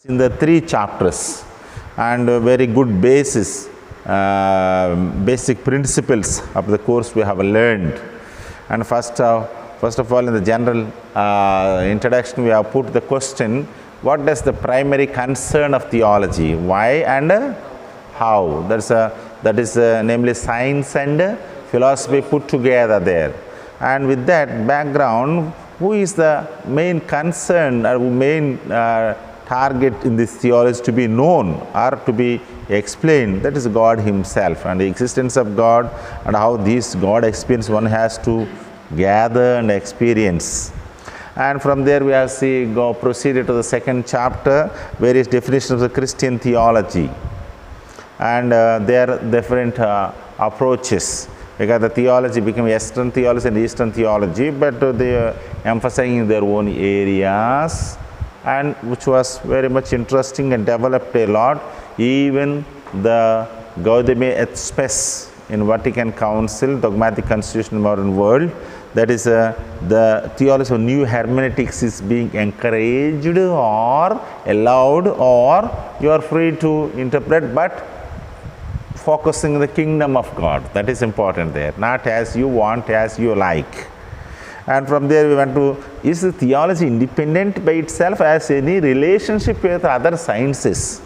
in the 3 chapters and a very good basis, basic principles of the course we have learned. And first of all, in the general introduction, we have put the question, what is the primary concern of theology? Why and how? That is namely science and philosophy put together there. And with that background, who is the main concern or main target in this theology to be known or to be explained? That is God himself and the existence of God and how this God experience one has to gather and experience. And from there we have proceeded to the 2nd chapter, various definitions of the Christian theology and their different approaches. Because the theology became Western theology and Eastern theology, but they are emphasizing their own areas, and which was very much interesting and developed a lot. Even the Gaudium et Spes in Vatican Council, Dogmatic Constitution of the Modern World, that is the theology of new hermeneutics is being encouraged or allowed, or you are free to interpret, but focusing on the kingdom of God. That is important there, not as you want, as you like. And from there we went to, is the theology independent by itself, as any relationship with other sciences?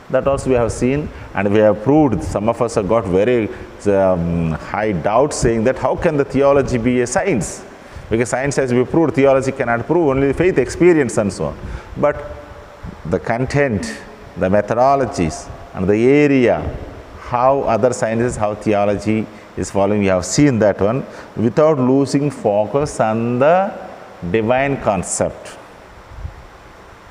That also we have seen and we have proved. Some of us have got very high doubts saying that how can the theology be a science? Because science has to be proved, theology cannot prove, only faith, experience and so on. But the content, the methodologies and the area, how other sciences, how theology is following, we have seen that one, without losing focus on the divine concept.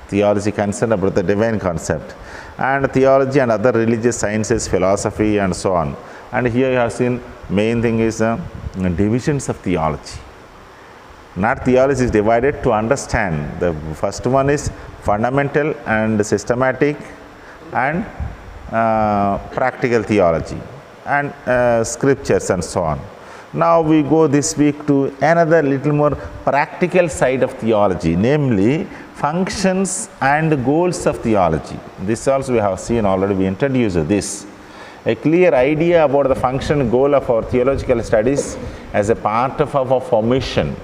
Theology concerned about the divine concept, and theology and other religious sciences, philosophy and so on. And here you have seen main thing is divisions of theology. Not theology is divided to understand. The first one is fundamental and systematic and practical theology and scriptures and so on. Now we go this week to another little more practical side of theology, namely functions and goals of theology. This also we have seen already, we introduced this. A clear idea about the function and goal of our theological studies as a part of our formation.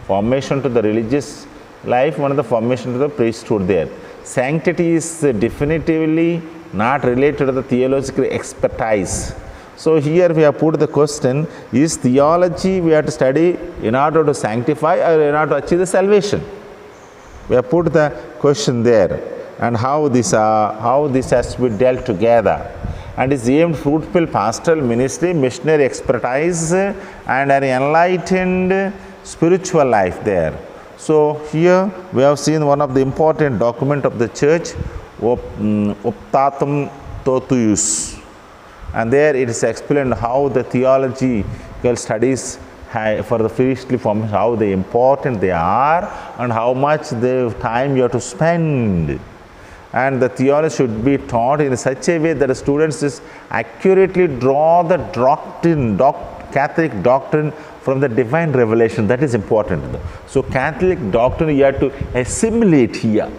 Formation to the religious life, one of the formation to the priesthood there. Sanctity is definitively not related to the theological expertise. So here we have put the question, is theology we have to study in order to sanctify or in order to achieve the salvation? We have put the question there, and how this has to be dealt together. And is aimed fruitful pastoral ministry, missionary expertise and an enlightened spiritual life there. So here we have seen one of the important document of the church, Optatum Totius, and there it is explained how the theological studies for the priestly formation, how they important they are and how much the time you have to spend. And the theology should be taught in such a way that the students accurately draw the doctrine, Catholic doctrine from the divine revelation. That is important. So Catholic doctrine you have to assimilate here.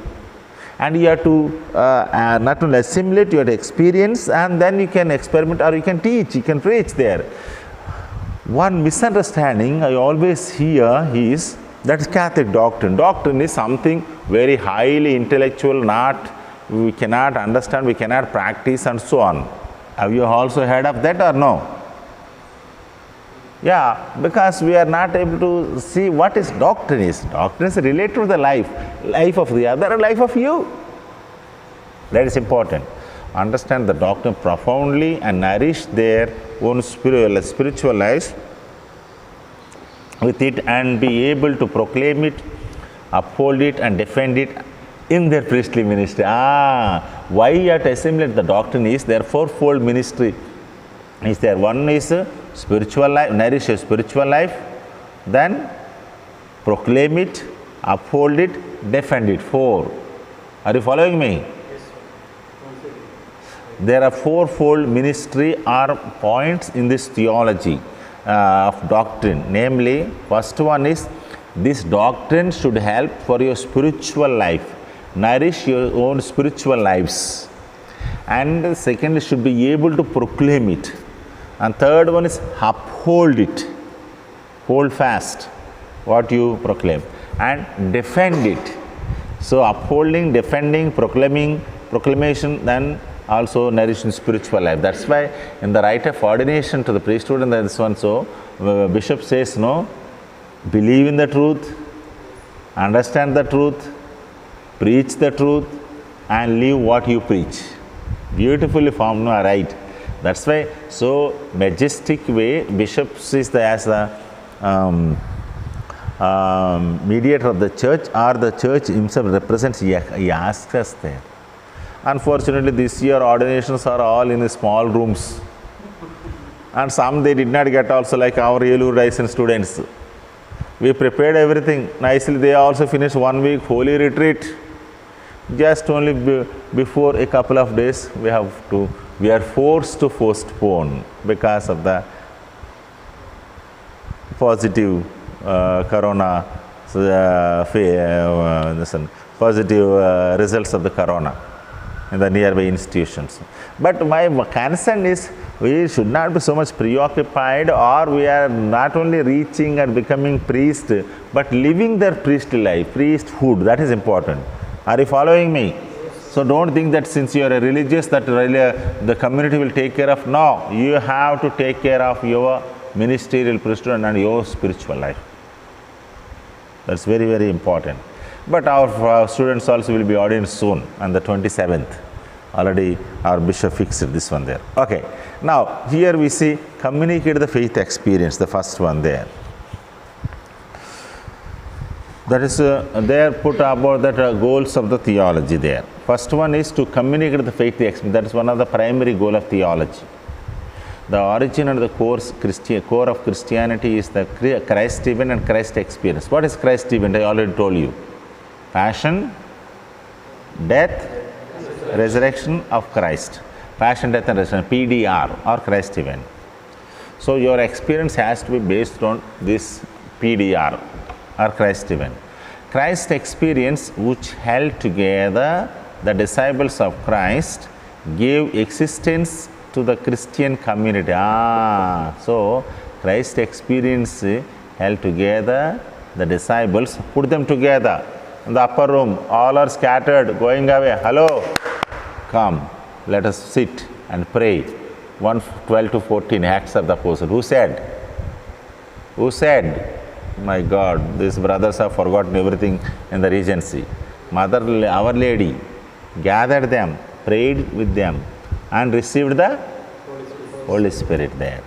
And you have to not only assimilate, you have to experience, and then you can experiment or you can teach, you can preach there. One misunderstanding I always hear is that Catholic doctrine. Doctrine is something very highly intellectual, we cannot understand, we cannot practice and so on. Have you also heard of that or no? Yeah, because we are not able to see what is doctrine is. Doctrine is related to the life of the other and life of you. That is important. Understand the doctrine profoundly and nourish their own spiritual lives with it and be able to proclaim it, uphold it and defend it in their priestly ministry. Why you have to assimilate the doctrine is their fourfold ministry is there. One is spiritual life, nourish your spiritual life, then proclaim it, uphold it, defend it. 4. Are you following me? Yes, sir. There are fourfold ministry or points in this theology of doctrine. Namely, first one is this doctrine should help for your spiritual life. nourish your own spiritual lives. And second, should be able to proclaim it. And third one is uphold it. Hold fast what you proclaim and defend it. So upholding, defending, proclamation, then also nourishing spiritual life. That's why in the rite of ordination to the priesthood and this one, so bishop says, no, believe in the truth, understand the truth, preach the truth, and live what you preach. Beautifully formed, no, right? That's why so majestic way bishop sees as the mediator of the church, or the church himself represents. He asks us there. Unfortunately, this year ordinations are all in small rooms, and some they did not get also, like our Yelur Dyson students. We prepared everything nicely. They also finished 1 week holy retreat. Just only before a couple of days, we are forced to postpone because of the positive corona, positive results of the corona in the nearby institutions. But my concern is we should not be so much preoccupied, or we are not only reaching and becoming priest, but living their priestly life, priesthood. That is important. Are you following me? So don't think that since you are a religious that the community will take care of. No, you have to take care of your ministerial priesthood and your spiritual life. That's very, very important. But our students also will be ordained soon on the 27th. Already our bishop fixed this one there. Okay. Now here we see communicate the faith experience, the first one there. That is there put about that goals of the theology there. First one is to communicate the faith experience. That is one of the primary goal of theology. The origin and the core of Christianity is the Christ event and Christ experience. What is Christ event? I already told you. Passion, death, resurrection of Christ. Passion, death and resurrection, PDR or Christ event. So your experience has to be based on this PDR or Christ event. Christ experience, which held together the disciples of Christ, gave existence to the Christian community. So Christ experience held together the disciples, put them together in the upper room. All are scattered, going away. Hello, come, let us sit and pray. 1:12 to 14, Acts of the Apostles. Who said? Who said? My God, these brothers have forgotten everything in the regency. Mother, Our Lady, gathered them, prayed with them, and received the Holy Spirit there.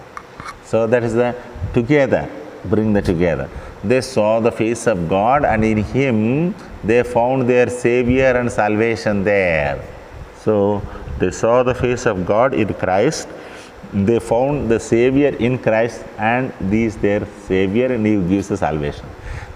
So that is the together, bring the together. They saw the face of God, and in Him they found their Savior and salvation there. So they saw the face of God in Christ. They found the Savior in Christ, and He is their Savior, and He gives the salvation.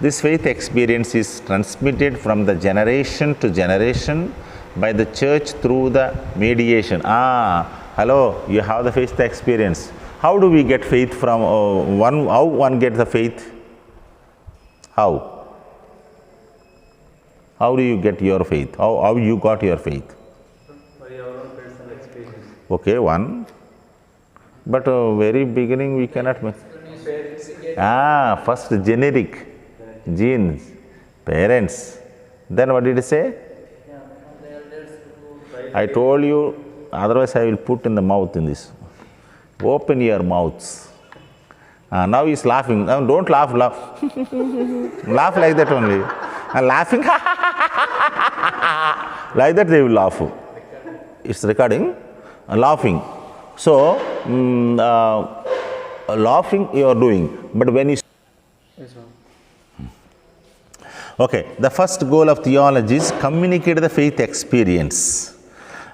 This faith experience is transmitted from the generation to generation by the church through the mediation. Hello, you have the faith experience. How do we get faith from how one gets the faith? How? How do you get your faith? How you got your faith? By our own personal experience. Okay, one. But very beginning we cannot make. First generic, genes, parents. Then what did he say? I told you, otherwise I will put in the mouth in this. Open your mouths. Now he's laughing. Now don't laugh. Laugh like that only. Laughing. Like that they will laugh. It's recording. Laughing. So, laughing you are doing, but when you... Yes, ma'am. Okay, the first goal of theology is communicate the faith experience.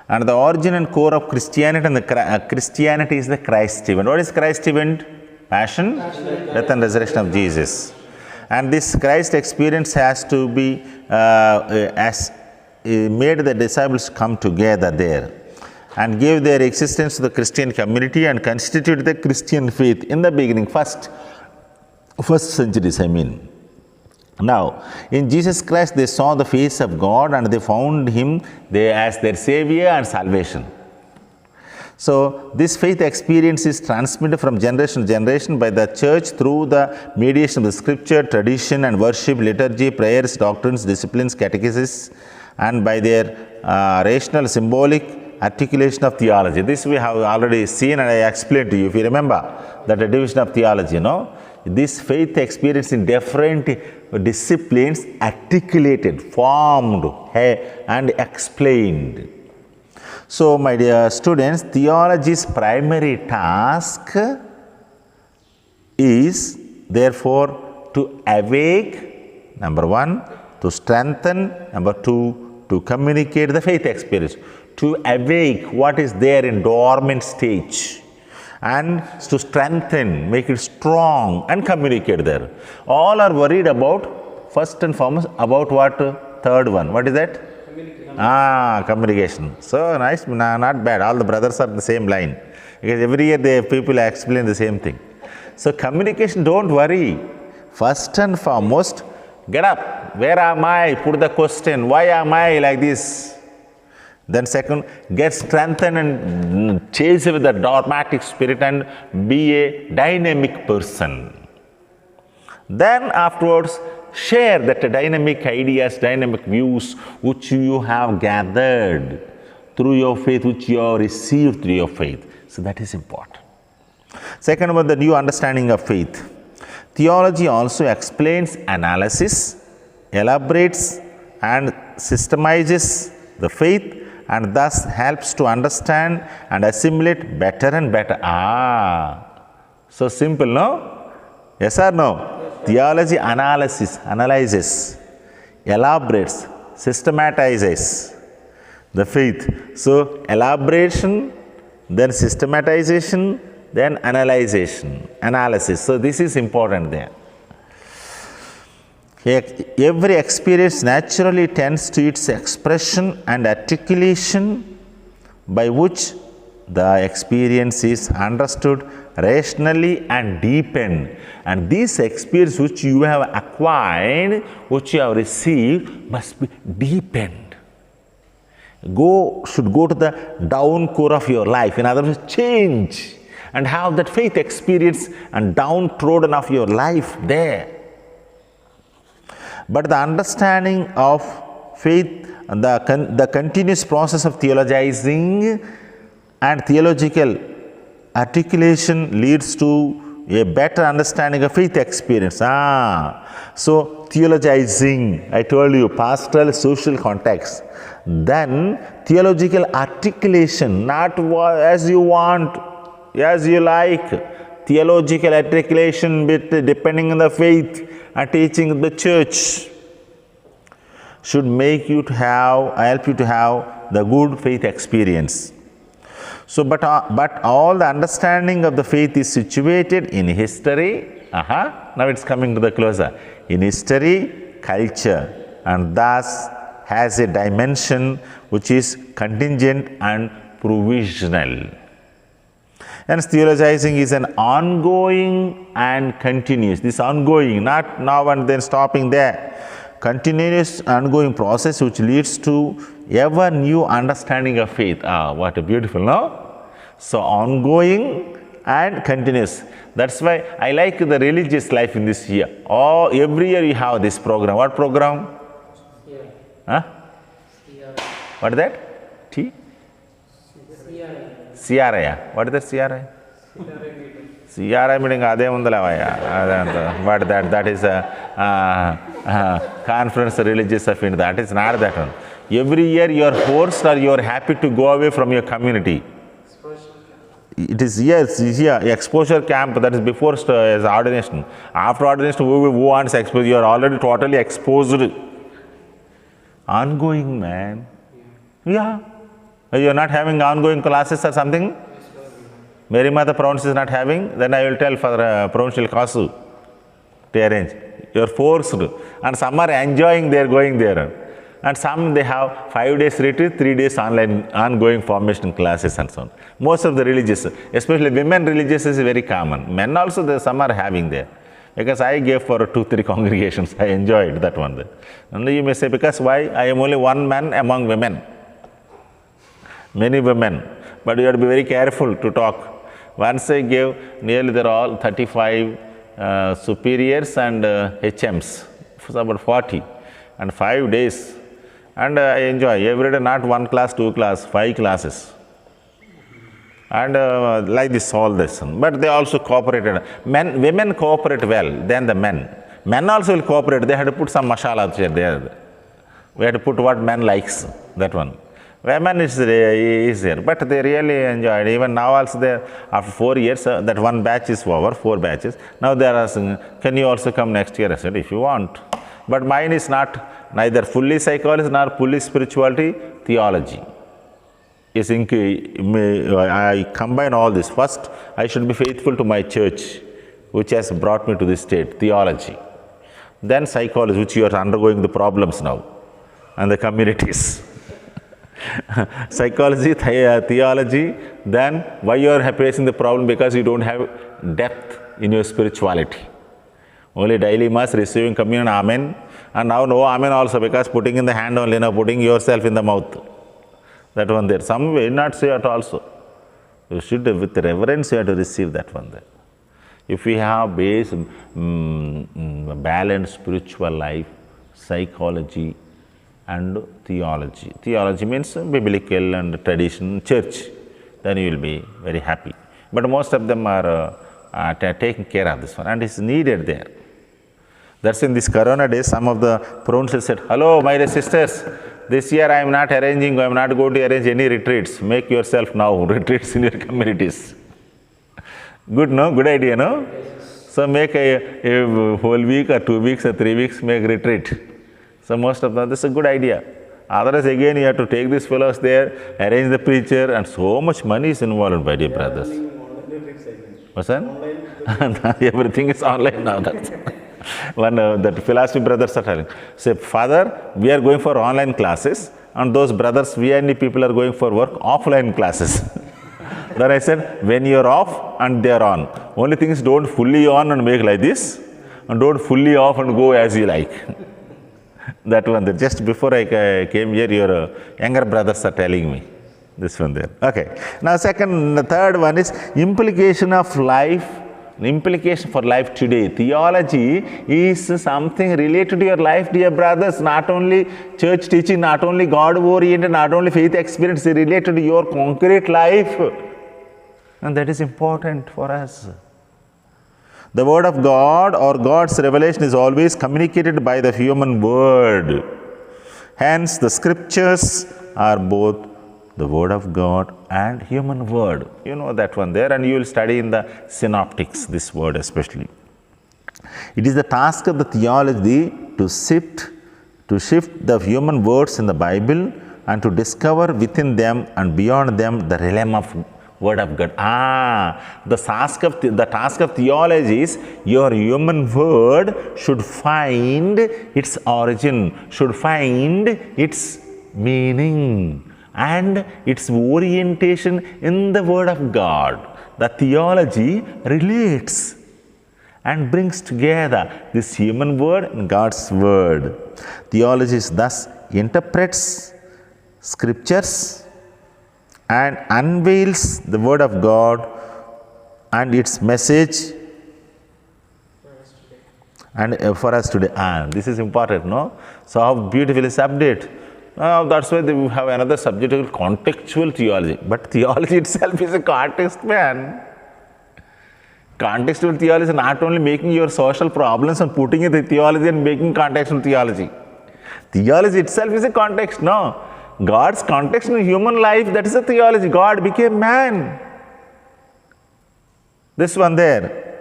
And the origin and core of Christianity and the Christianity is the Christ event. What is Christ event? Passion, death and resurrection of Jesus. And this Christ experience has to be made the disciples come together there and gave their existence to the Christian community and constituted the Christian faith in the beginning, first centuries, I mean. Now, in Jesus Christ, they saw the face of God and they found Him as their Savior and salvation. So, this faith experience is transmitted from generation to generation by the church through the mediation of the scripture, tradition and worship, liturgy, prayers, doctrines, disciplines, catechesis, and by their rational, symbolic articulation of theology. This we have already seen and I explained to you. If you remember that a division of theology, this faith experience in different disciplines articulated, formed, and explained. So, my dear students, theology's primary task is therefore to awake, number one, to strengthen, number two, to communicate the faith experience, to awake what is there in dormant stage, and to strengthen, make it strong and communicate there. All are worried about, first and foremost, about what? Third one. What is that? Communication. So nice, not bad. All the brothers are the same line. Because every year people explain the same thing. So communication, don't worry. First and foremost, get up. Where am I? Put the question. Why am I like this? Then second, get strengthened and chase with the dogmatic spirit and be a dynamic person. Then afterwards, share that dynamic ideas, dynamic views which you have gathered through your faith, which you have received through your faith. So that is important. Second one, the new understanding of faith. Theology also explains analysis, elaborates and systemizes the faith, and thus helps to understand and assimilate better and better. So simple, no? Yes or no? Theology analyzes, elaborates, systematizes the faith. So elaboration, then systematization, then analysis. So this is important there. Every experience naturally tends to its expression and articulation by which the experience is understood rationally and deepened. And this experience which you have acquired, which you have received, must be deepened. Should go to the down core of your life. In other words, change and have that faith experience and downtrodden of your life there. But the understanding of faith, the continuous process of theologizing and theological articulation leads to a better understanding of faith experience. So theologizing, I told you, pastoral, social context. Then theological articulation, not as you want, as you like. Theological articulation depending on the faith and teaching of the church should help you to have the good faith experience. So, but all the understanding of the faith is situated in history. Now it's coming to the closer. In history, culture, and thus has a dimension which is contingent and provisional. Hence, theologizing is an ongoing and continuous. This ongoing, not now and then stopping there. Continuous ongoing process which leads to ever new understanding of faith. What a beautiful, no? So, ongoing and continuous. That's why I like the religious life in this year. Every year you have this program. What program? What is that? CRI. What is that CRI? CRI meeting but that is a conference religious affinity. That is not that one. Every year you are forced or you are happy to go away from your community. It is exposure camp, that is before as ordination. After ordination, who wants exposure? You are already totally exposed. Ongoing, man. Yeah. You are not having ongoing classes or something? Mary Mother Province is not having, then I will tell for Provincial Kasu to arrange. You are forced. And some are enjoying their going there. And some they have 5 days retreat, 3 days online ongoing formation classes and so on. Most of the religious, especially women religious, is very common. Men also some are having there. Because I gave for 2-3 congregations. I enjoyed that one. And you may say, because why? I am only one man among women. Many women. But you have to be very careful to talk. Once I gave, nearly they're all 35 superiors and HMs, about 40, and 5 days. And I enjoy every day, not 1 class, 2 class, 5 classes. And like this, all this. But they also cooperated. Women cooperate well than the men. Men also will cooperate. They had to put some masala there. We had to put what man likes, that one. Women is easier, but they really enjoyed. Even now also, there after 4 years, that one batch is over, 4 batches. Now they are asking, can you also come next year? I said, if you want. But mine is not neither fully psychology nor fully spirituality, theology. I combine all this. First, I should be faithful to my church, which has brought me to this state, theology. Then psychology, which you are undergoing the problems now, and the communities. Psychology, theology, then why you are facing the problem? Because you don't have depth in your spirituality. Only daily mass, receiving communion, amen, and now no amen also, because putting in the hand only, now putting yourself in the mouth. That one there. Some will not say it also. You should, with reverence, you have to receive that one there. If we have base, balanced spiritual life, psychology, and theology. Theology means biblical and tradition, church. Then you will be very happy. But most of them are taking care of this one, and it's needed there. That's in this Corona days, some of the pronouns said, hello, my dear sisters, this year I am not going to arrange any retreats. Make yourself now retreats in your communities. Good, no? Good idea, no? So make a whole week or 2 weeks or 3 weeks, make retreat. So most of them, this is a good idea. Otherwise, again, you have to take these fellows there, arrange the preacher, and so much money is involved, my dear brothers. What's that? Everything is online now. That's one that philosophy brothers are telling. Say, Father, we are going for online classes, and those brothers, VND people are going for work offline classes. Then I said, when you are off and they are on. Only thing is, don't fully on and make like this, and don't fully off and go as you like. That one there. Just before I came here, your younger brothers are telling me. This one there. Okay. Now the third one is implication of life. Implication for life today. Theology is something related to your life, dear brothers. Not only church teaching, not only God-oriented, not only faith experience, related to your concrete life. And that is important for us. The word of God or God's revelation is always communicated by the human word. Hence, the scriptures are both the word of God and human word. You know that one there, and you will study in the synoptics, this word especially. It is the task of the theology to shift the human words in the Bible and to discover within them and beyond them the realm of word of God. The task of theology is your human word should find its origin, should find its meaning and its orientation in the word of God. The theology relates and brings together this human word and God's word. Theology thus interprets scriptures and unveils the word of God and its message and for us today. This is important, no? So how beautiful is update. That's why we have another subject called contextual theology. But theology itself is a context, man. Contextual theology is not only making your social problems and putting it in theology and making contextual theology. Theology itself is a context, no? God's context in human life, that is a theology. God became man. This one there.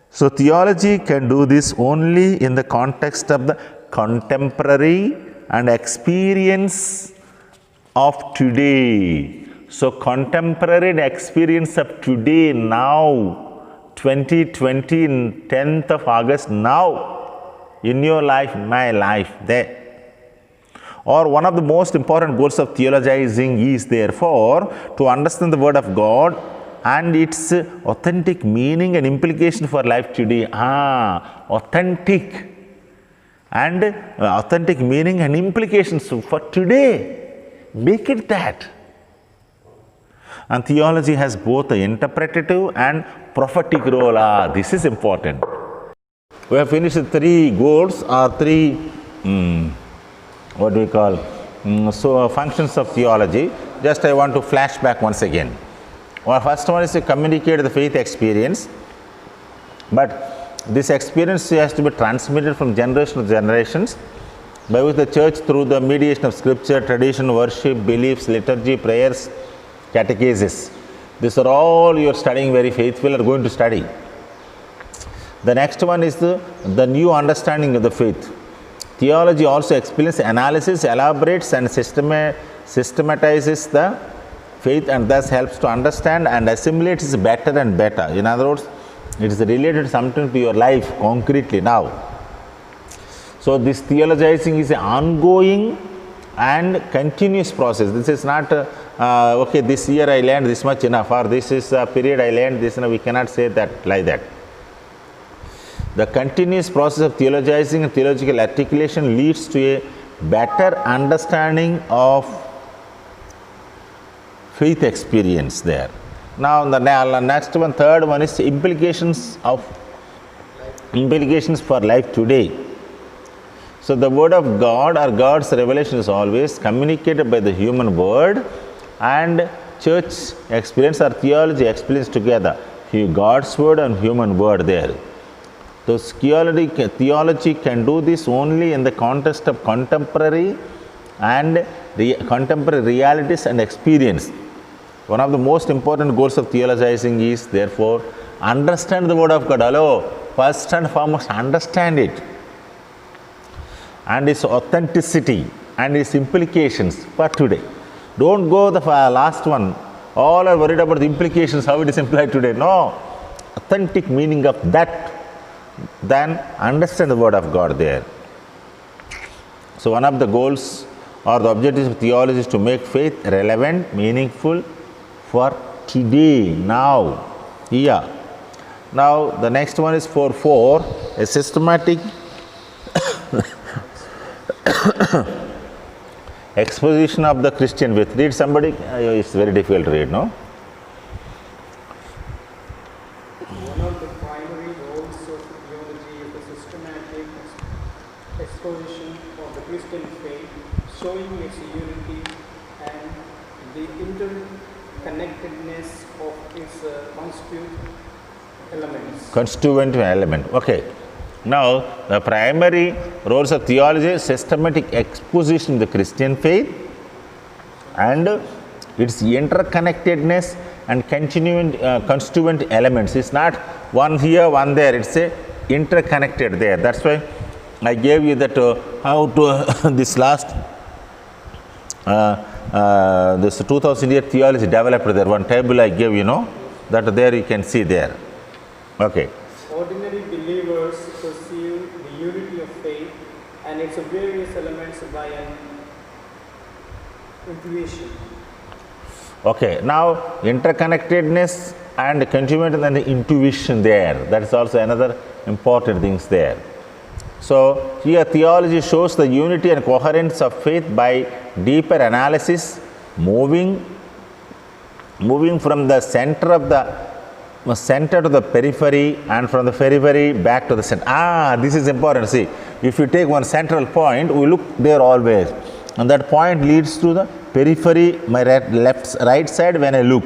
So theology can do this only in the context of the contemporary and experience of today. So contemporary and experience of today, now, 2020, 10th of August, now, in your life, my life, there. Or one of the most important goals of theologizing is therefore to understand the word of God and its authentic meaning and implication for life today. Authentic and authentic meaning and implications for today. Make it that. And theology has both the interpretative and prophetic role. This is important. We have finished the three goals or three, what do we call, functions of theology. Just I want to flash back once again. Well, first one is to communicate the faith experience. But this experience has to be transmitted from generation to generations by which the church, through the mediation of scripture, tradition, worship, beliefs, liturgy, prayers, catechesis. These are all you are studying very faithful are going to study. The next one is the new understanding of the faith. Theology also explains, analysis, elaborates and systematizes the faith and thus helps to understand and assimilate it better and better. In other words, it is related something to your life concretely now. So this theologizing is an ongoing and continuous process. This is not, okay, this year I learned this much enough, or this is a period I learned this, we cannot say that like that. The continuous process of theologizing and theological articulation leads to a better understanding of faith experience there. Now the next one, third one is implications for life today. So the word of God or God's revelation is always communicated by the human word and church experience or theology experience together. God's word and human word there. So theology can do this only in the context of contemporary realities and experience. One of the most important goals of theologizing is, therefore, understand the word of God. First and foremost, understand it and its authenticity and its implications for today. Don't go the last one. All are worried about the implications, how it is implied today. No, authentic meaning of that. Then understand the word of God there. So one of the goals or the objectives of theology is to make faith relevant, meaningful for today, now, here. Now the next one is 4.4, a systematic exposition of the Christian faith. Read somebody, it's very difficult to read, no? Exposition of the Christian faith, showing its unity and the interconnectedness of its constituent element. Okay. Now, the primary roles of theology is systematic exposition of the Christian faith and its interconnectedness and constituent elements. It's not one here, one there. It's a interconnected there. That's why I gave you that how to this last this 2000 year theology developed there. One table I gave, that there you can see there. Okay. Ordinary believers perceive the unity of faith and its various elements by an intuition. Okay. Now interconnectedness and constituent and the intuition there. That is also another important things there. So here theology shows the unity and coherence of faith by deeper analysis, moving from the center to the periphery and from the periphery back to the center. This is important. See, if you take one central point, we look there always, and that point leads to the periphery, my right side when I look,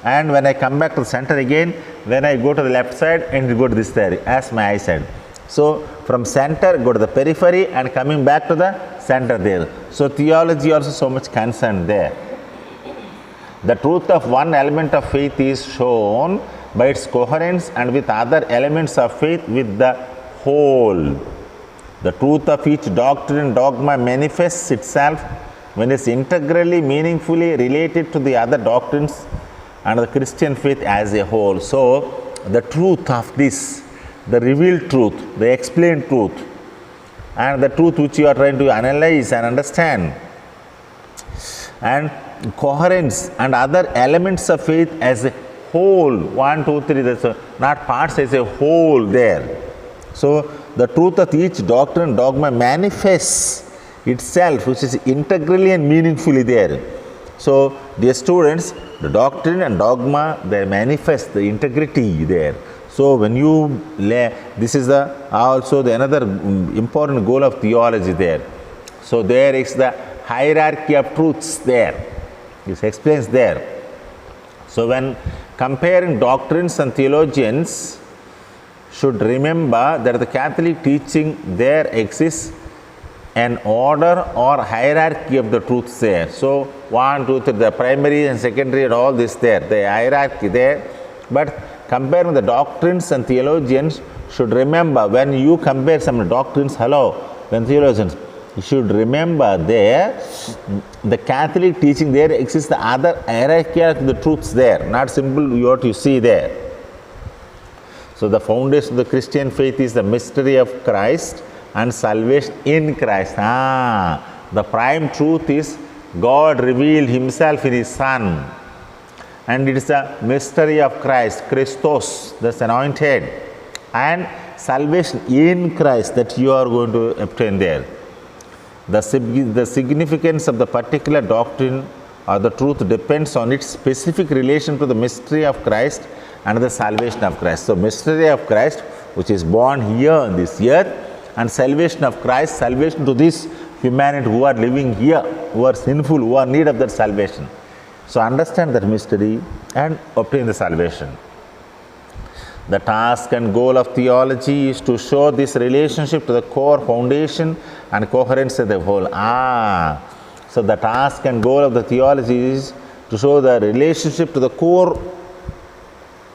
and when I come back to the center again, when I go to the left side and go to this there as my eyesight. So from center go to the periphery and coming back to the center there. So theology also so much concerned there. The truth of one element of faith is shown by its coherence and with other elements of faith with the whole. The truth of each doctrine and dogma manifests itself when it is integrally, meaningfully related to the other doctrines and the Christian faith as a whole. So the truth of this, the revealed truth, the explained truth, and the truth which you are trying to analyze and understand, and coherence and other elements of faith as a whole. 1, 2, 3, that's not parts, it's a whole there. So the truth of each doctrine and dogma manifests itself, which is integrally and meaningfully there. So dear students, the doctrine and dogma, they manifest the integrity there. So when you this is the also the another important goal of theology there. So there is the hierarchy of truths there. This explains there. So when comparing doctrines and theologians should remember that the Catholic teaching there exists an order or hierarchy of the truths there. So 1, 2, 3, the primary and secondary and all this there, the hierarchy there. But comparing the doctrines and theologians should remember, when you compare some doctrines, when theologians, you should remember there, the Catholic teaching there exists the other hierarchy of the truths there, not simple what you see there. So the foundation of the Christian faith is the mystery of Christ and salvation in Christ. The prime truth is God revealed himself in his Son. And it is the mystery of Christ, Christos, that's anointed, and salvation in Christ that you are going to obtain there. The significance of the particular doctrine or the truth depends on its specific relation to the mystery of Christ and the salvation of Christ. So mystery of Christ, which is born here on this earth, and salvation of Christ, salvation to this humanity who are living here, who are sinful, who are in need of that salvation. So understand that mystery and obtain the salvation. The task and goal of theology is to show this relationship to the core foundation and coherence of the whole. So the task and goal of the theology is to show the relationship to the core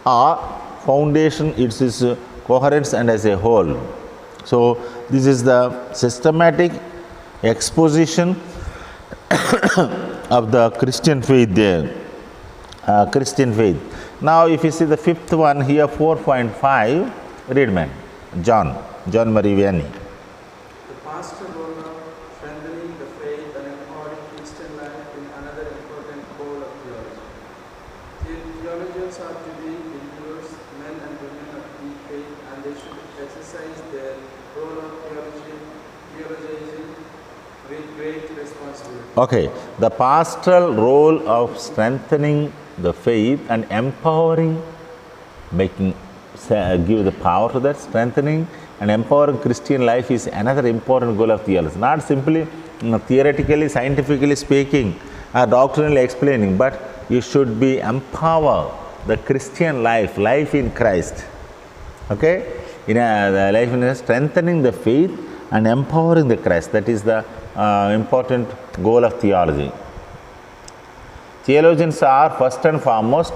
foundation, its coherence and as a whole. So this is the systematic exposition of the Christian faith there. Christian faith. Now if you see the fifth one here, 4.5, read man. John Marie Vianney. The pastoral role of strengthening the faith and empowering Christian life in another important goal of theology. Theologians are to be believers, men and women of deep faith, and they should exercise their role of theologizing with great responsibility. Okay, the pastoral role of strengthening the faith and empowering, give the power to that, strengthening and empowering Christian life is another important goal of theology. Not simply theoretically, scientifically speaking, or doctrinally explaining, but you should be empower the Christian life in Christ. Okay, the life in strengthening the faith and empowering the Christ. That is the important goal of theology. Theologians are first and foremost,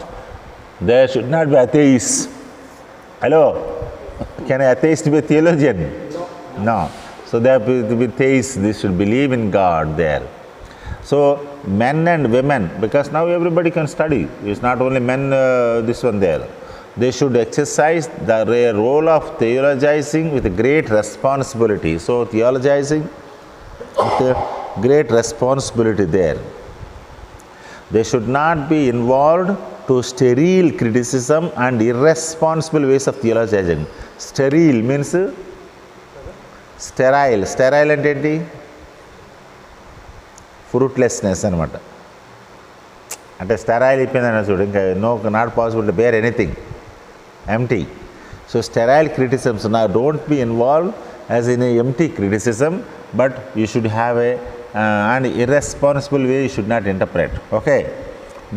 they should not be atheists. Hello? Can an atheist be a theologian? No. So they have to be theists, they should believe in God there. So men and women, because now everybody can study, it's not only men, this one there. They should exercise the role of theologizing with great responsibility. So theologizing with a great responsibility there. They should not be involved to sterile criticism and irresponsible ways of theologizing. Sterile means sterile. Sterile అంటే ఏంటి? ఫ్రూట్లెస్నెస్ అనమాట. అంటే sterile అయిపోయిందన్న చూడు, ఇంకా not possible to bear anything, empty. So sterile criticisms, now don't be involved as in a empty criticism, but you should have an irresponsible way you should not interpret. Okay,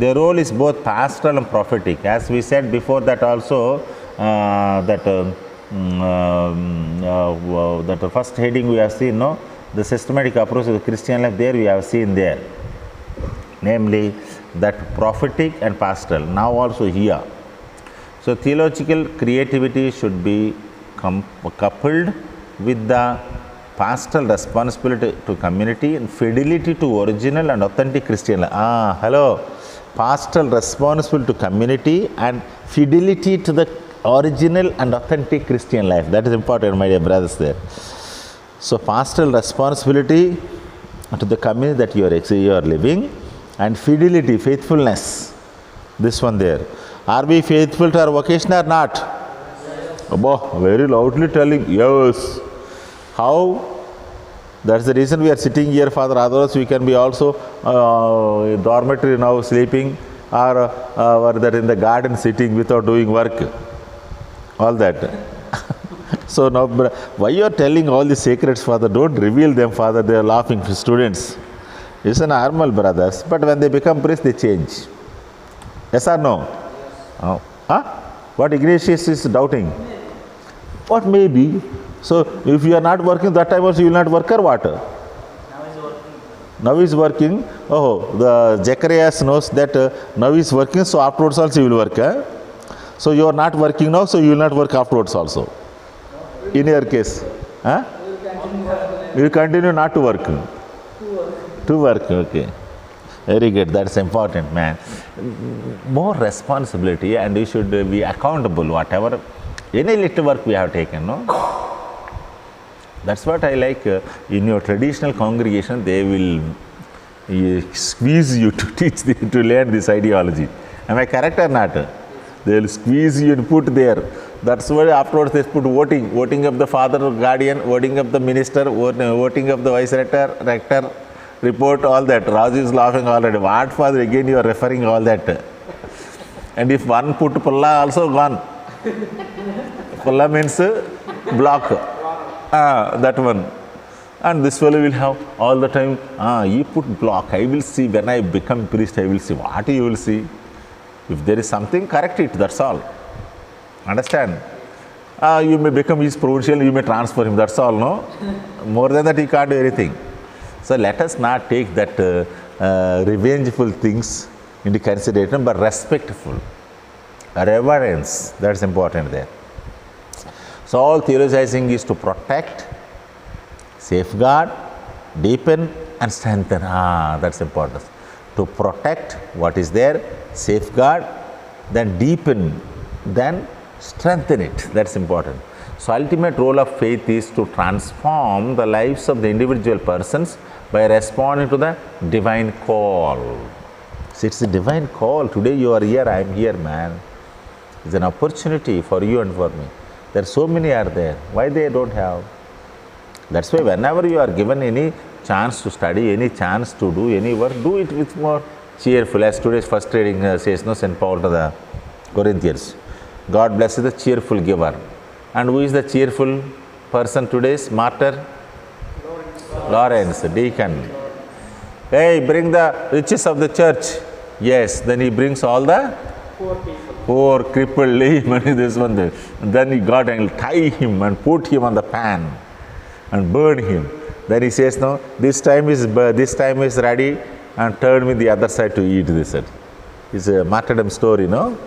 their role is both pastoral and prophetic, as we said before that also, that the first heading we have seen, no, the systematic approach of the Christian life, there we have seen there, namely that prophetic and pastoral. Now also here, so theological creativity should be coupled with the pastoral responsibility to community and fidelity to original and authentic Christian life. Hello, pastoral responsibility to community and fidelity to the original and authentic Christian life. That is important, my dear brothers there. So pastoral responsibility to the community that you are living, and fidelity, faithfulness, this one there. Are we faithful to our vocation or not? Abba, very loudly telling, yes. How? That's the reason we are sitting here, Father. Otherwise, we can be also in dormitory now sleeping, or that in the garden sitting without doing work. All that. So now, why you are telling all the secrets, Father? Don't reveal them, Father. They are laughing for students. It's a normal, brothers. But when they become priests, they change. Yes or no? Oh. Huh? What Ignatius is doubting? What may be? So, if you are not working that time also, you will not work or what? Now he is working. Oh, the Zacharias knows that now he is working, so afterwards also he will work. So, you are not working now, so you will not work afterwards also. In your case. Huh? You will continue not to work. To work, okay. Very good, that's important, man. More responsibility, and you should be accountable, whatever, any little work we have taken, no? That's what I like. In your traditional congregation, they will squeeze you to teach, to learn this ideology. Am I correct or not? They will squeeze you and put there. That's why afterwards they put voting of the father or guardian, voting of the minister, voting of the vice rector, report, all that. Raju is laughing already. What, Father? Again you are referring all that. And if one put pulla, also gone. Pulla means block. That one. And this fellow will have all the time, you put block. I will see when I become priest, I will see. What you will see? If there is something, correct it. That's all. Understand? You may become his provincial, you may transfer him. That's all, no? More than that, he can't do anything. So let us not take that revengeful things into consideration, but respectful. Reverence, that's important there. So all theologizing is to protect, safeguard, deepen and strengthen. That's important. To protect what is there, safeguard, then deepen, then strengthen it. That's important. So ultimate role of faith is to transform the lives of the individual persons by responding to the divine call. So it's a divine call. Today you are here, I am here, man. It's an opportunity for you and for me. There are so many are there. Why they don't have? That's why whenever you are given any chance to study, any chance to do any work, do it with more cheerful. As today's first reading says, no, St. Paul to the Corinthians. God blesses the cheerful giver. And who is the cheerful person today's martyr? Lawrence, deacon. Hey, bring the riches of the church. Yes, then he brings all the poor, crippled, lame, and this one there. And then he got and tie him and put him on the pan and burn him. Then he says, no, this time is ready, and turn me the other side to eat this. It's a martyrdom story, no?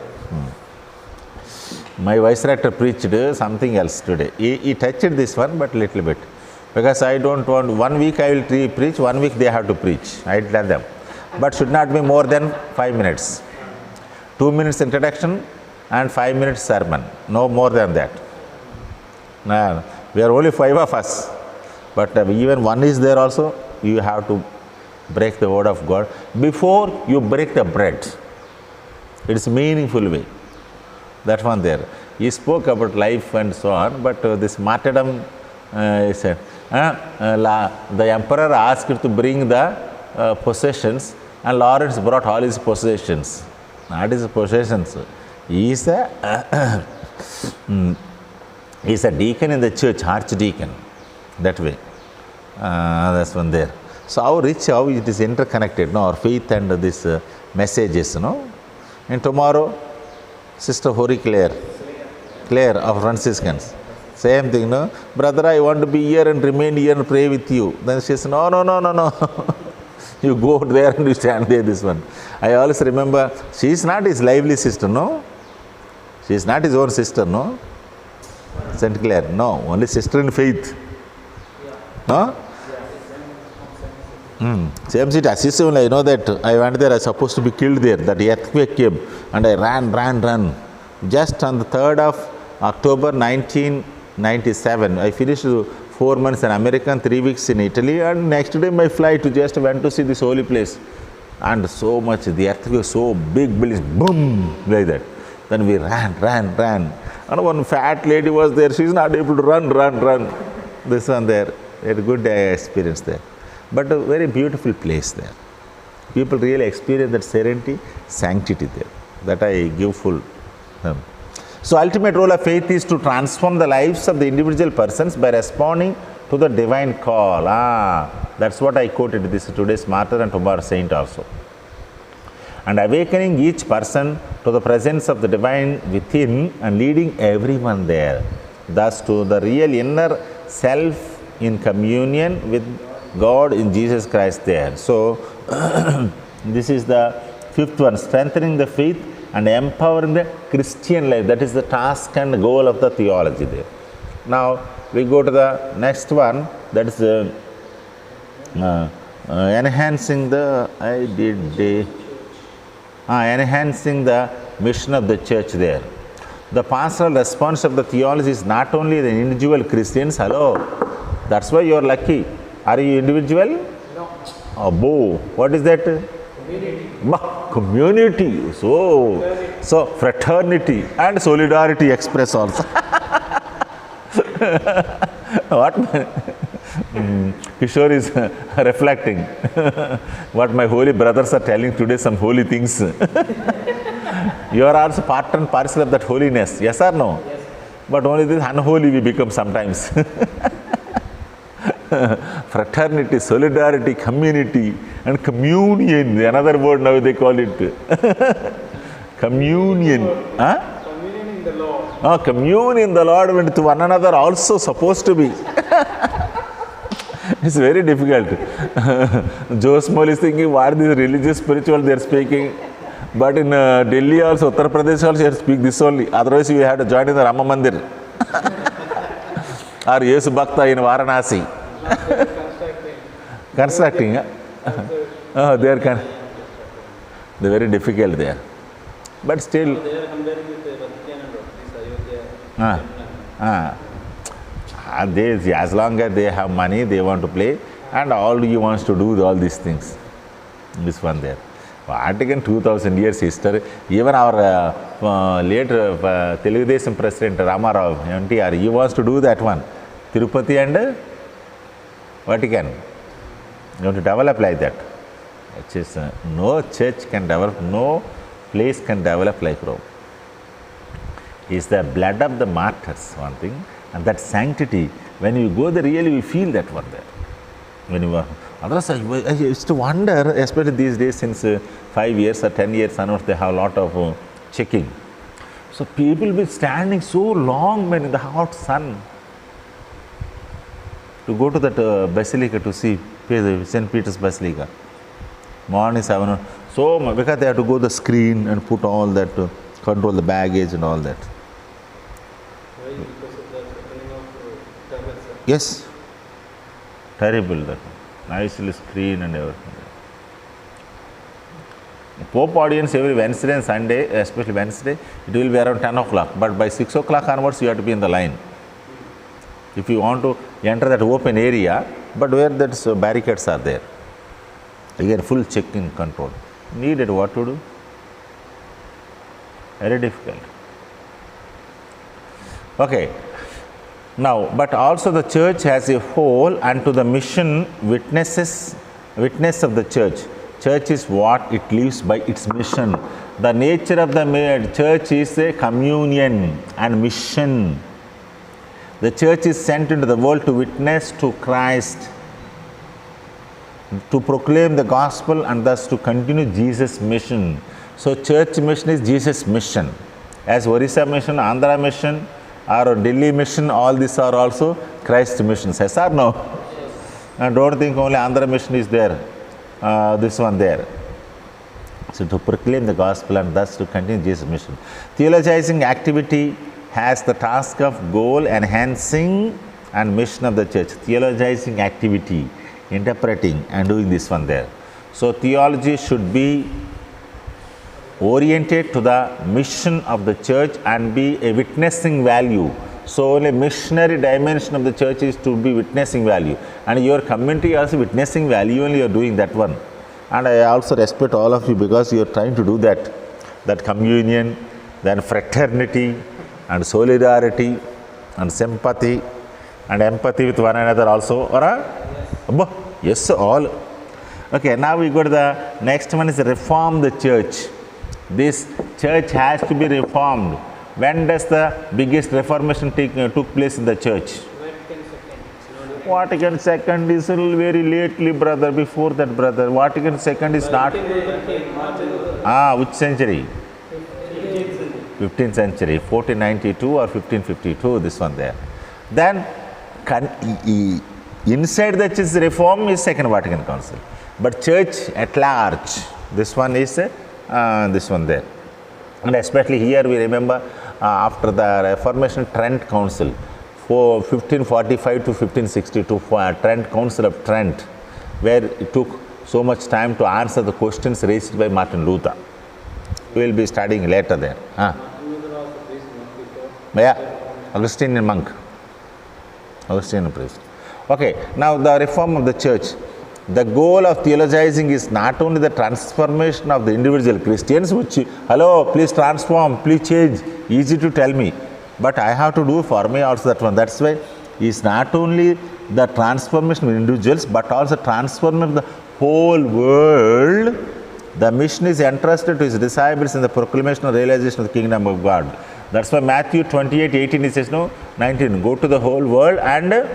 My vice rector preached something else today. He touched this one, but little bit. Because I don't want, 1 week I will preach, 1 week they have to preach. I tell them. But should not be more than 5 minutes. 2 minutes introduction and 5 minutes sermon. No more than that. Now, we are only 5 of us. But even one is there also, you have to break the word of God before you break the bread. It's a meaningful way. That one there. He spoke about life and so on, but this martyrdom, he said, the emperor asked to bring the possessions, and Lawrence brought all his possessions. Not his possessions. He is a deacon in the church, archdeacon. That way. That's one there. So how rich, how it is interconnected, no? Our faith and this messages, no? And tomorrow, Sister Holy Claire of Franciscans. Same thing, no? Brother, I want to be here and remain here and pray with you. Then she says, no. You go there and you stand there, this one. I always remember, she is not his lively sister, no? She is not his own sister, no? St. Claire, no. Only sister in faith. No? Same city, Assisi, I know that I went there, I was supposed to be killed there. That earthquake came and I ran. Just on the 3rd of October 1997, I finished 4 months in America and 3 weeks in Italy, and next day my flight just went to see this holy place. And so much, the earthquake, so big buildings, boom, like that. Then we ran. And one fat lady was there. She's not able to run. This one there. We had a good experience there. But a very beautiful place there. People really experience that serenity, sanctity there. That I give full. So ultimate role of faith is to transform the lives of the individual persons by responding to the divine call. That's what I quoted. This is today's martyr and tomorrow's saint also. And awakening each person to the presence of the divine within and leading everyone there. Thus to the real inner self in communion with God in Jesus Christ there. So this is the fifth one, strengthening the faith and empowering the Christian life. That is the task and goal of the theology there. Now we go to the next one, that is enhancing the enhancing the mission of the church there. The pastoral response of the theology is not only the individual Christians. Hello, that's why you are lucky. Are you individual? No. Abbo, what is that? Community. So fraternity and solidarity express also. What Kishore is reflecting. What my holy brothers are telling today, some holy things. You are also part and parcel of that holiness. Yes or no? Yes. But only this unholy we become sometimes. Fraternity, solidarity, community, and communion. Another word now they call it. Communion. Communion in the Lord. Commune in the Lord with one another also supposed to be. It's very difficult. Joe Small is thinking what this religious spiritual they are speaking. But in Delhi also, Uttar Pradesh also, you speak this only. Otherwise you have to join in the Rama Mandir. Or Yesu Bhakta in Varanasi. Constructing. They're very difficult there. But still. They are comparing with the Vatican and Ayodhya. As long as they have money, they want to play. And all he wants to do all these things. This one there. Vatican 2000 years history. Even our late Telugu Desam President Ramarao, NTR, he wants to do that one. Tirupati and Vatican. You want to develop like that. Which is, no church can develop, no place can develop like Rome. It's the blood of the martyrs, one thing. And that sanctity, when you go there, really you feel that one there. When you are, otherwise, I used to wonder, especially these days, since 5 years or 10 years onwards, they have a lot of checking. So people will be standing so long when in the hot sun to go to that basilica to see St. Peter's Basilica. Morning 7, so because they have to go the screen and put all that, control the baggage and all that. Why? Because of the opening of tablets. Yes. Terrible that. Nicely screen and everything. Pope audience every Wednesday and Sunday, especially Wednesday, it will be around 10 o'clock. But by 6 o'clock onwards, you have to be in the line. If you want to enter that open area, but where that barricades are there. Again, full check-in control. Needed what to do? Very difficult. Okay. Now, but also the church as a whole and to the mission witness of the church. Church is what it lives by its mission. The nature of the church is a communion and mission. The church is sent into the world to witness to Christ, to proclaim the gospel and thus to continue Jesus' mission. So church mission is Jesus' mission. As Orissa mission, Andhra mission, or Delhi mission, all these are also Christ's missions. Yes or no? Yes. And don't think only Andhra mission is there, this one there. So to proclaim the gospel and thus to continue Jesus' mission. Theologizing activity has the task of goal enhancing and mission of the church. Theologizing activity, interpreting and doing this one there. So theology should be oriented to the mission of the church and be a witnessing value. So only missionary dimension of the church is to be witnessing value. And your community also witnessing value, only you are doing that one. And I also respect all of you because you are trying to do that communion then fraternity and solidarity and sympathy and empathy with one another also. Or yes, all. Okay, now we go to the next one is reform the church. This church has to be reformed. When does the biggest reformation took place in the church? Vatican II is very lately, brother. Before that, brother, Vatican II is not. Which century? 15th century, 1492 or 1552. This one there. Then, inside the church reform is Second Vatican Council, but church at large, this one is this one there. And especially here we remember after the Reformation Trent Council, for 1545 to 1562, Trent Council of Trent, where it took so much time to answer the questions raised by Martin Luther. We will be studying later there. Yeah, Augustinian monk, Augustinian priest. Okay, now the reform of the church. The goal of theologizing is not only the transformation of the individual Christians, which, hello, please transform, please change, easy to tell me, but I have to do for me also that one. That's why it's not only the transformation of individuals, but also transformation of the whole world. The mission is entrusted to his disciples in the proclamation and realization of the kingdom of God. That's why Matthew 28:18 it says, no, 19, go to the whole world and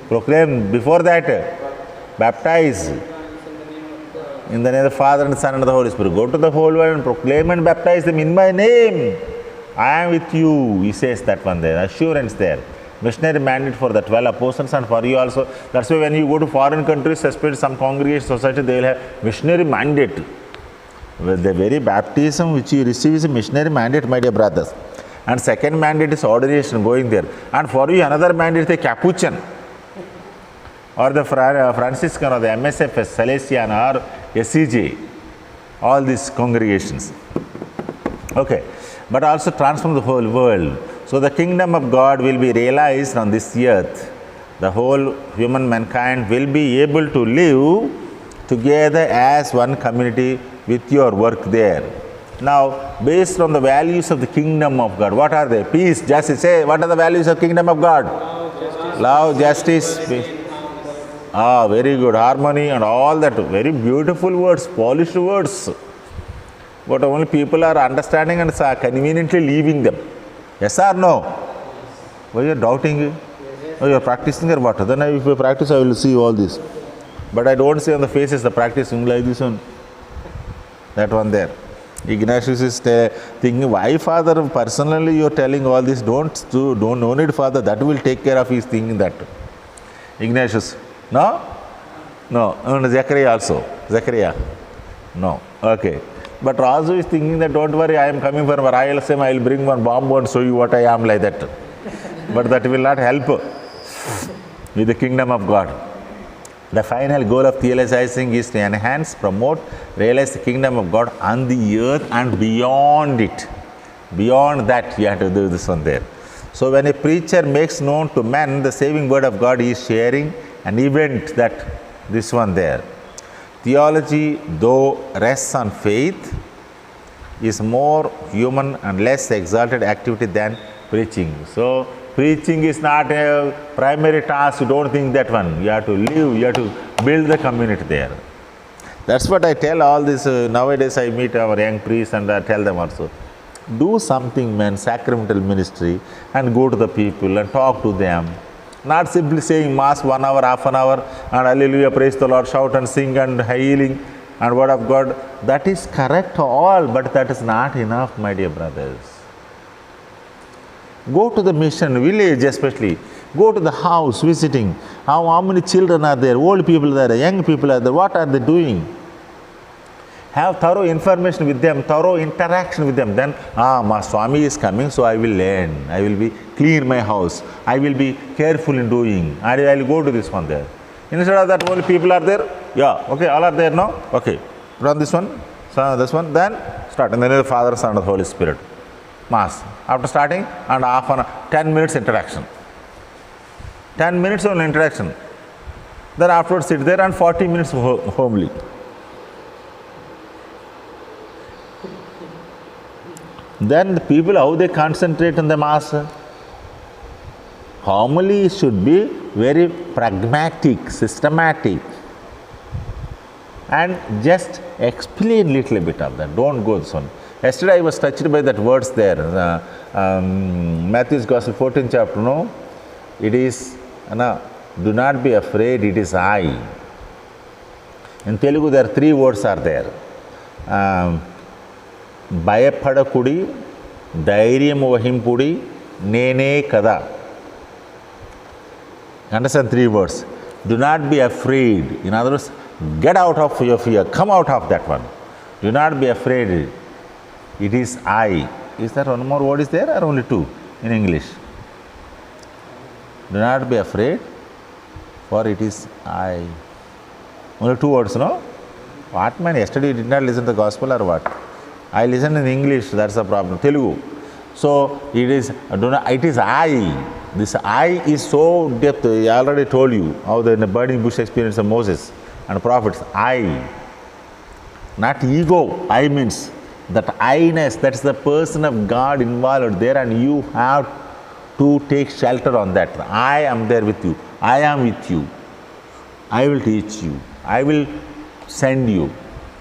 proclaim. Before that, baptize in the name of the Father and the Son and the Holy Spirit. Go to the whole world and proclaim and baptize them in my name. I am with you, he says that one there. Assurance there. Missionary mandate for the 12 apostles and for you also. That's why when you go to foreign countries, especially some congregation society, they will have missionary mandate. Well, the very baptism which you receive is a missionary mandate, my dear brothers. And second mandate is ordination, going there. And for you another mandate is the Capuchin, or the Franciscan, or the MSFS, Salesian, or SCJ, all these congregations. Okay, but also transform the whole world. So the kingdom of God will be realized on this earth. The whole human mankind will be able to live together as one community with your work there. Now, based on the values of the kingdom of God, what are they? Peace, justice. Say, what are the values of kingdom of God? Love, justice, peace. Very good. Harmony and all that. Very beautiful words, polished words. But only people are understanding and conveniently leaving them. Yes or no? Why you are doubting? Oh, you are practicing or what? Then if you practice, I will see all this. But I don't see on the faces the practicing like this one. That one there. Ignatius is thinking, why Father, personally you are telling all this, no need Father, that will take care of his thinking that. Ignatius, no? No. Zechariah also. Zechariah, no. Okay. But Razu is thinking that don't worry, I am coming for Rayalaseema, I will bring one bomb and show you what I am like that. But that will not help with the kingdom of God. The final goal of theologizing is to enhance, promote, realize the kingdom of God on the earth and beyond it. Beyond that, you have to do this one there. So when a preacher makes known to men the saving word of God, he is sharing an event that this one there. Theology, though rests on faith, is more human and less exalted activity than preaching. So preaching is not a primary task. You don't think that one. You have to live, you have to build the community there. That's what I tell all this. Nowadays I meet our young priests and I tell them also, do something, man, sacramental ministry, and go to the people and talk to them. Not simply saying mass 1 hour, half an hour, and hallelujah, praise the Lord, shout and sing and healing and word of God. That is correct all, but that is not enough, my dear brothers. Go to the mission, village especially. Go to the house, visiting. How many children are there, old people are there, young people are there, what are they doing? Have thorough information with them, thorough interaction with them. Then, my Swami is coming, so I will learn. I will be clean my house. I will be careful in doing. I will go to this one there. Instead of that, only people are there. Yeah, okay, all are there now. Okay, run this one, this one, then start. And then the Father, Son, and the Holy Spirit. Mass. After starting, and 10 minutes interaction. 10 minutes on interaction. Then afterwards sit there and 40 minutes homely. then the people, how they concentrate on the mass? Homily should be very pragmatic, systematic, and just explain little bit of that. Don't go this one. Yesterday I was touched by that words there. Matthew's Gospel 14th chapter, no? It is, do not be afraid, it is I. In Telugu there are 3 words are there. Bayapadakudi, Dhairyamu Vahimpudi, Nene Kada. Understand 3 words. Do not be afraid. In other words, get out of your fear. Come out of that one. Do not be afraid. It is I. Is there one more word is there or only 2 in English? Do not be afraid, for it is I. Only 2 words, no? What man? Yesterday you did not listen to the gospel or what? I listened in English, that's the problem. Telugu. So it is I. This I is so depth. I already told you how the burning bush experience of Moses and prophets. I. Not ego. I means that I-ness, that's the person of God involved there, and you have to take shelter on that. I am there with you. I am with you. I will teach you. I will send you.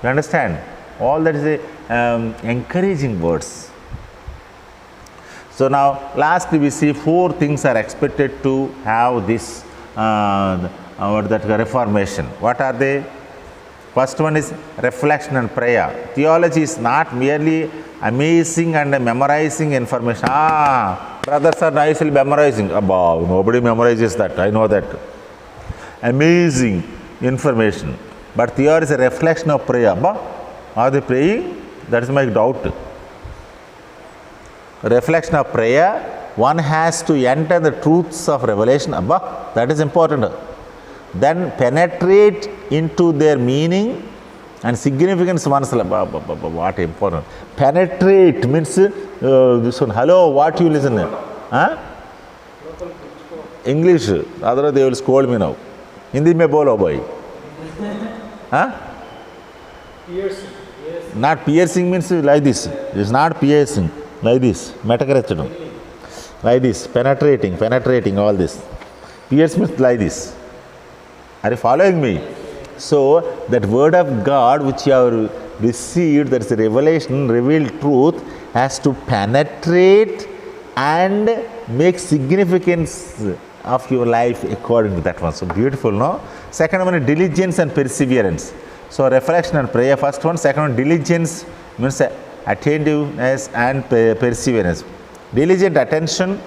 You understand? All that is encouraging words. So now, lastly, we see 4 things are expected to have this reformation. What are they? First one is reflection and prayer. Theology is not merely amazing and memorizing information. Brothers are nicely memorizing. Nobody memorizes that. I know that. Amazing information. But theology is a reflection of prayer. Are they praying? That is my doubt. Reflection of prayer, one has to enter the truths of revelation. That is important. Then penetrate into their meaning and significance. What important. Penetrate means this one. Hello, what you listen? English. Otherwise they will scold me now. Hindi mein bolo boy. Piercing. Yes. Not piercing means like this. It is not piercing. Like this. Metakarachadam. Like this. Penetrating all this. Pierce means like this. Are you following me? So, that word of God which you have received, that is a revelation, revealed truth, has to penetrate and make significance of your life according to that one. So, beautiful, no? Second one is diligence and perseverance. So, reflection and prayer, first one. Second one, diligence means attentiveness and perseverance. Diligent attention,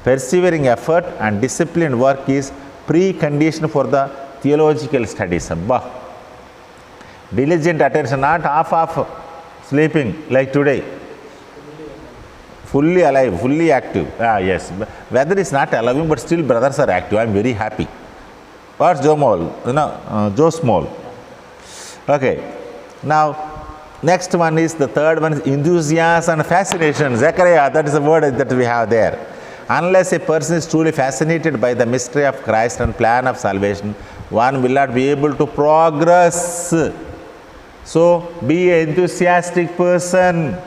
persevering effort and disciplined work is precondition for the theological studies. Diligent attention, not half sleeping like today. Fully alive, fully active. Yes. Weather is not allowing, but still brothers are active. I am very happy. What's Joe Small? Joe Small. Okay. Now, next one is, the third one is enthusiasm and fascination. Zechariah, that is the word that we have there. Unless a person is truly fascinated by the mystery of Christ and plan of salvation, one will not be able to progress. So, be an enthusiastic person.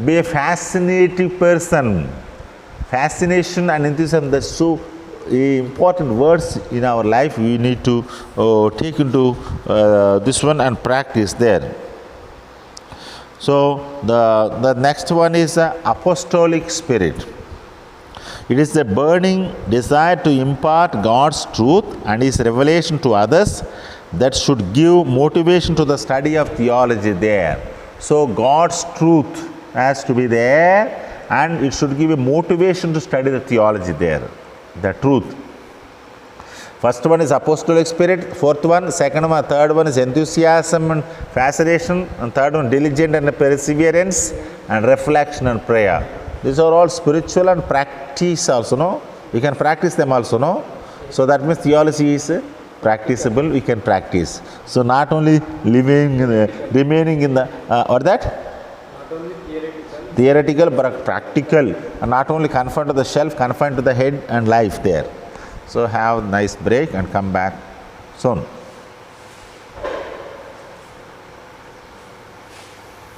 Be a fascinating person. Fascination and enthusiasm, that's so important words in our life. We need to take into this one and practice there. So, the next one is apostolic spirit. It is the burning desire to impart God's truth and His revelation to others that should give motivation to the study of theology there. So, God's truth has to be there, and it should give a motivation to study the theology there, the truth. First one is apostolic spirit, fourth one, second one, third one is enthusiasm and fascination, and third one diligent and perseverance, and reflection and prayer. These are all spiritual and practice also, no? We can practice them also, no? So that means theology is practicable, we can practice. So not only remaining in the, or that? Not only theoretical but practical, and not only confined to the shelf, confined to the head and life there. So have a nice break and come back soon.